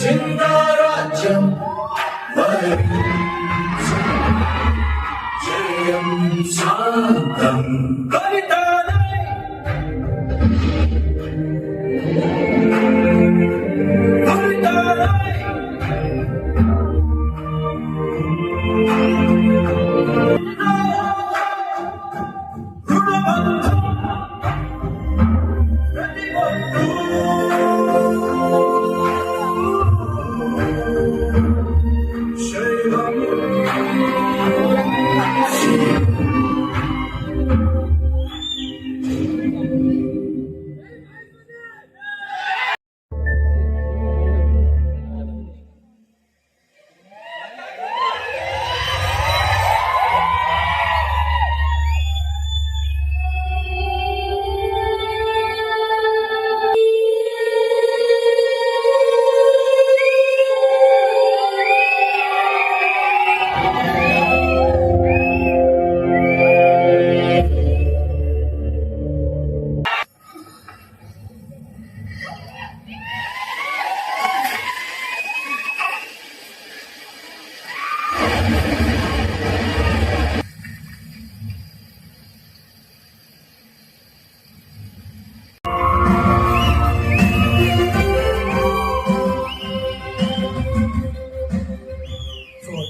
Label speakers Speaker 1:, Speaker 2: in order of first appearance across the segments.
Speaker 1: జిందా రాజ్యం జయం శాంతం కవితాలై కవితాలై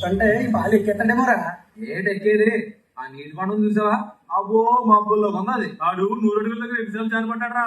Speaker 2: అంటే ఈ బాలు ఎక్కేస్తాడేమోరా.
Speaker 3: ఏటెక్కేది ఆ నీటి పండుగ చూసావా? అబ్బో మబ్బుల్లో ఉన్నది ఆడు 100 అడుగుల దగ్గర ఎగ్జామ్ చేరబడ్డాడ్రా.